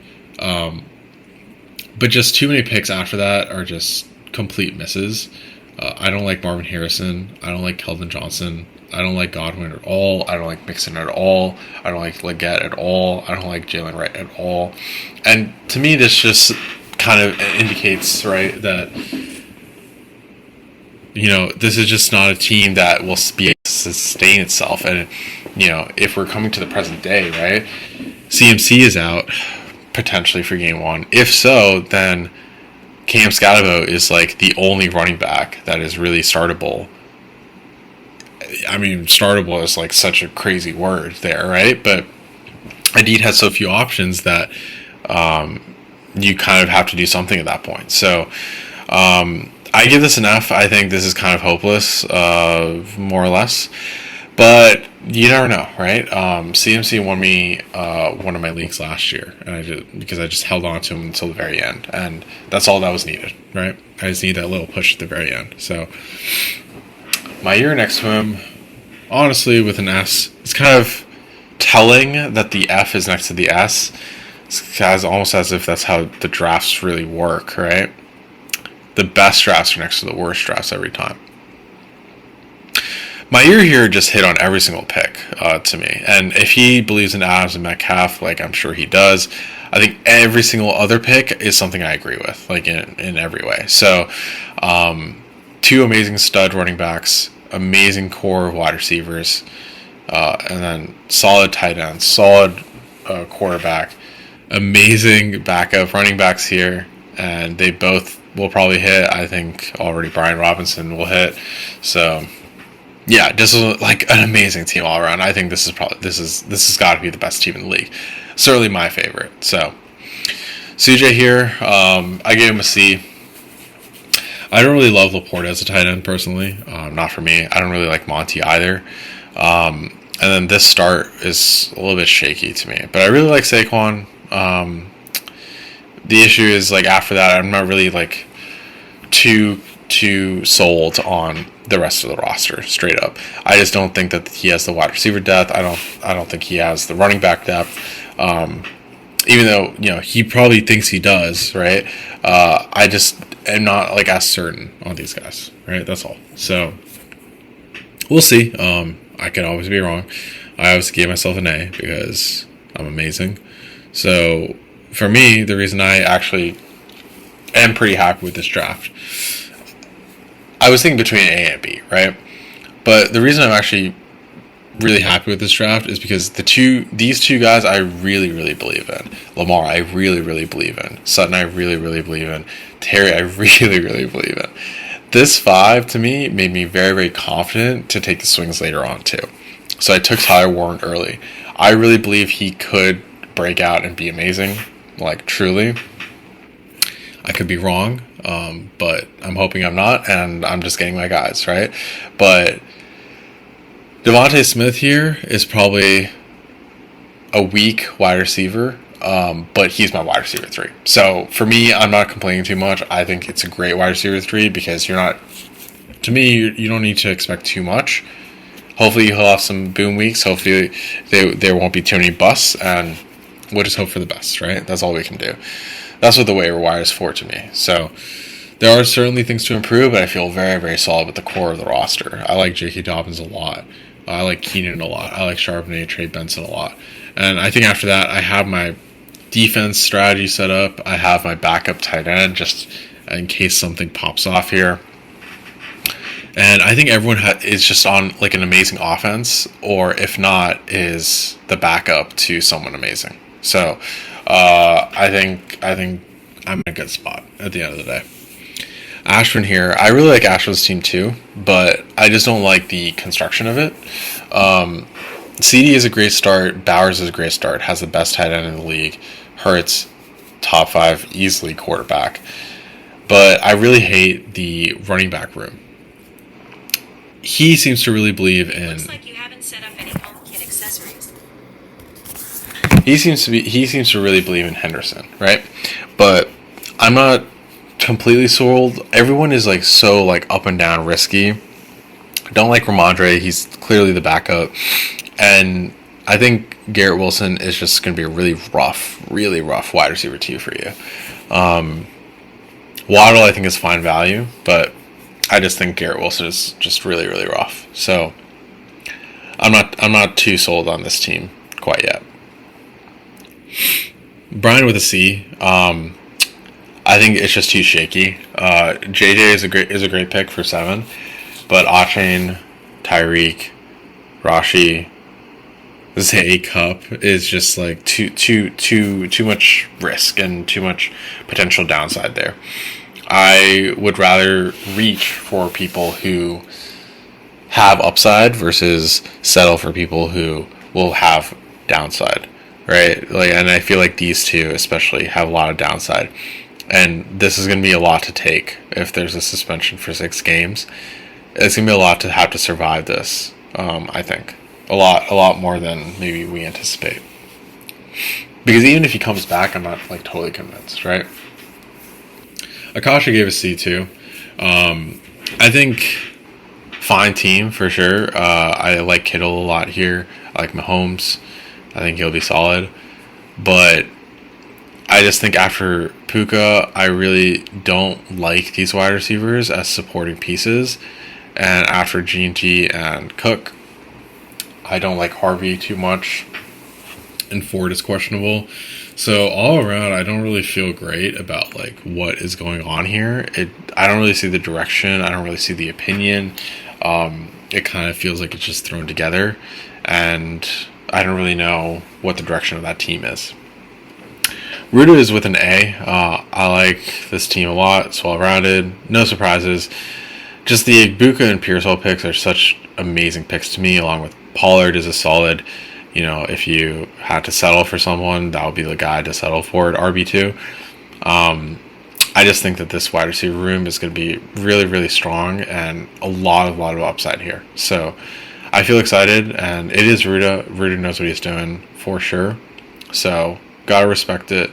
[SPEAKER 1] But just too many picks after that are just complete misses. I don't like Marvin Harrison. I don't like Keldon Johnson. I don't like Godwin at all. I don't like Mixon at all. I don't like Leggett at all. I don't like Jalen Wright at all. And to me, this just kind of indicates, right, that, you know, this is just not a team that will be able to sustain itself. And, you know, if we're coming to the present day, right, CMC is out potentially for Game 1. If so, then Cam Scatterbo is like the only running back that is really startable. I mean, startable is like such a crazy word there, right? But Indeed has so few options that you kind of have to do something at that point. So I give this an F. I think this is kind of hopeless, more or less. But you never know, right? CMC won me one of my leagues last year, and because I just held on to him until the very end, and that's all that was needed, right? I just need that little push at the very end. So my year next to him, honestly, with an S, it's kind of telling that the F is next to the S. It's almost as if that's how the drafts really work, right? The best drafts are next to the worst drafts every time. My year here just hit on every single pick to me. And if he believes in Adams and Metcalf, like I'm sure he does, I think every single other pick is something I agree with, like in every way. So, 2 amazing stud running backs, amazing core of wide receivers, and then solid tight ends, solid quarterback, amazing backup running backs here, and they both will probably hit. I think already Brian Robinson will hit. So yeah, this is like an amazing team all around. I think this has got to be the best team in the league. Certainly my favorite. So CJ here, I gave him a C. I don't really love Laporte as a tight end personally. Not for me. I don't really like Monty either. And then this start is a little bit shaky to me. But I really like Saquon. The issue is like after that, I'm not really like too sold on the rest of the roster straight up. I just don't think that he has the wide receiver depth. I don't think he has the running back depth. Even though, you know, he probably thinks he does, right? I just am not like as certain on these guys, right? That's all. So we'll see. I could always be wrong. I always gave myself an A because I'm amazing. So for me, the reason I actually am pretty happy with this draft, I was thinking between A and B, right? But the reason I'm actually really happy with this draft is because these two guys I really, really believe in. Lamar, I really, really believe in. Sutton, I really, really believe in. Terry, I really, really believe in. This 5, to me, made me very, very confident to take the swings later on, too. So I took Tyler Warren early. I really believe he could break out and be amazing, like, truly. I could be wrong. but I'm hoping I'm not, and I'm just getting my guys, right? But Devontae Smith here is probably a weak wide receiver, but he's my wide receiver 3. So for me, I'm not complaining too much. I think it's a great wide receiver 3 because you're not, to me, you don't need to expect too much. Hopefully he'll have some boom weeks. Hopefully there won't be too many busts, and we'll just hope for the best, right? That's all we can do. That's what the waiver wire is for to me. So there are certainly things to improve, but I feel very, very solid with the core of the roster. I like J.K. Dobbins a lot. I like Keenan a lot. I like Charbonnet, Trey Benson a lot. And I think after that, I have my defense strategy set up. I have my backup tight end just in case something pops off here. And I think everyone is just on like an amazing offense, or if not, is the backup to someone amazing. So I think I'm in a good spot at the end of the day. Ashwin here, I really like Ashwin's team too, but I just don't like the construction of it. CD is a great start. Bowers is a great start. Has the best tight end in the league. Hurts, top 5, easily quarterback. But I really hate the running back room. He seems to really believe in.
[SPEAKER 2] Looks like you haven't set up any HomeKit accessories.
[SPEAKER 1] He seems to really believe in Henderson, right? But I'm not completely sold. Everyone is like so like up and down risky. Don't like Ramondre. He's clearly the backup, and I think Garrett Wilson is just going to be a really rough wide receiver 2 for you. Waddle I think is fine value, but I just think Garrett Wilson is just really rough. So I'm not too sold on this team quite yet. Brian with a C. I think it's just too shaky. JJ is a great pick for 7, but Achane, Tyreek, Rashi, Zay Cup is just like too much risk and too much potential downside there. I would rather reach for people who have upside versus settle for people who will have downside, right? Like, and I feel like these two especially have a lot of downside, and this is going to be a lot to take if there's a suspension for 6 games. It's going to be a lot to have to survive this. I think a lot more than maybe we anticipate. Because even if he comes back, I'm not like totally convinced, right? Akasha gave a C too. I think fine team for sure. I like Kittle a lot here. I like Mahomes. I think he'll be solid. But I just think after Puka, I really don't like these wide receivers as supporting pieces. And after G&T and Cook, I don't like Harvey too much. And Ford is questionable. So all around, I don't really feel great about like what is going on here. I don't really see the direction. I don't really see the opinion. It kind of feels like it's just thrown together, and I don't really know what the direction of that team is. Ruda is with an A. I like this team a lot. It's well-rounded. No surprises. Just the Ibuka and Pearsall picks are such amazing picks to me, along with Pollard is a solid. You know, if you had to settle for someone, that would be the guy to settle for at RB2. I just think that this wide receiver room is going to be really strong and a lot of upside here. So I feel excited, and it is Ruda. Ruda knows what he's doing for sure. So gotta respect it.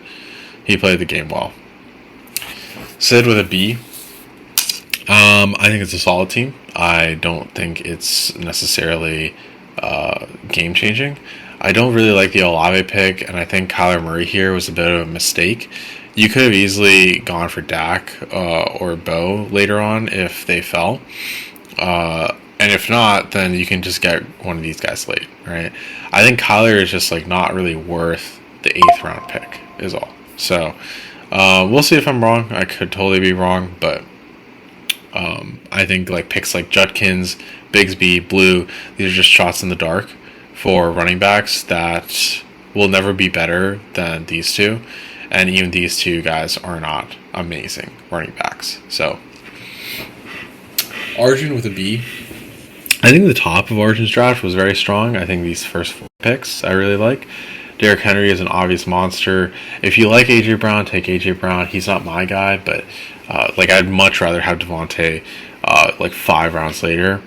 [SPEAKER 1] He played the game well. Sid with a B. I think it's a solid team. I don't think it's necessarily game changing. I don't really like the Olave pick, and I think Kyler Murray here was a bit of a mistake. You could have easily gone for Dak or Bo later on if they fell. And if not, then you can just get one of these guys late, right? I think Kyler is just like not really worth the 8th round pick is all. So we'll see if I'm wrong. I could totally be wrong, but I think like picks like Judkins, Bigsby, Blue, these are just shots in the dark for running backs that will never be better than these two. And even these two guys are not amazing running backs. So Arjun with a B. I think the top of Arjun's draft was very strong. I think these first 4 picks I really like. Derrick Henry is an obvious monster. If you like A.J. Brown, take A.J. Brown. He's not my guy, but Like I'd much rather have Devontae like 5 rounds later.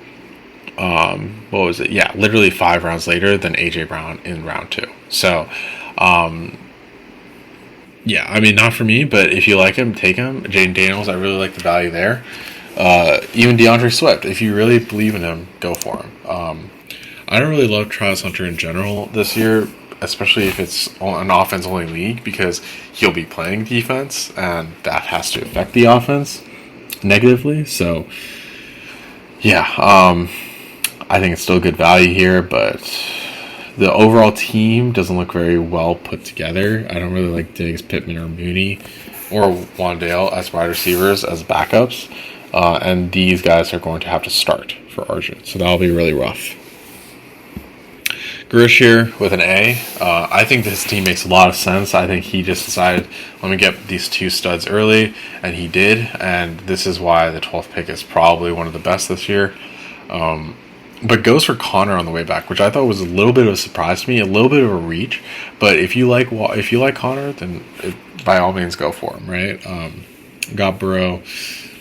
[SPEAKER 1] What was it? Yeah, literally 5 rounds later than AJ Brown in round 2. So, yeah, I mean, not for me, but if you like him, take him. Jaden Daniels, I really like the value there. Even DeAndre Swift, if you really believe in him, go for him. I don't really love Travis Hunter in general this year, especially if it's an offense-only league, because he'll be playing defense, and that has to affect the offense negatively. So, yeah, I think it's still good value here, but the overall team doesn't look very well put together. I don't really like Diggs, Pittman, or Mooney, or Wandale as wide receivers as backups. And these guys are going to have to start for Arjun. So that'll be really rough. Grish here with an A. I think this team makes a lot of sense. I think he just decided, let me get these 2 studs early, and he did. And this is why the 12th pick is probably one of the best this year. But goes for Connor on the way back, which I thought was a little bit of a surprise to me, a little bit of a reach. But if you like Connor, then by all means go for him, right? Got Burrow,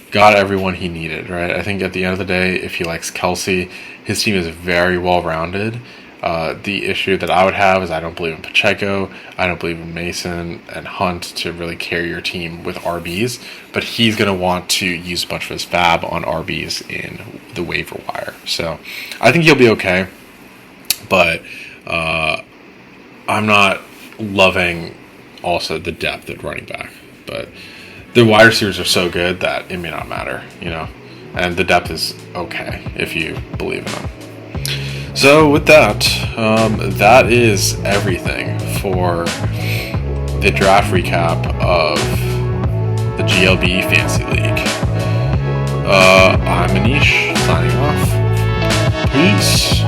[SPEAKER 1] got everyone he needed, right? I think at the end of the day, if he likes Kelsey, his team is very well rounded. The issue that I would have is I don't believe in Pacheco. I don't believe in Mason and Hunt to really carry your team with RBs. But he's going to want to use a bunch of his fab on RBs in the waiver wire. So I think he'll be okay. But I'm not loving also the depth at running back. But the wide receivers are so good that it may not matter, And the depth is okay if you believe in them. So with that, that is everything for the draft recap of the GLB Fantasy League. I'm Anish, signing off. Peace.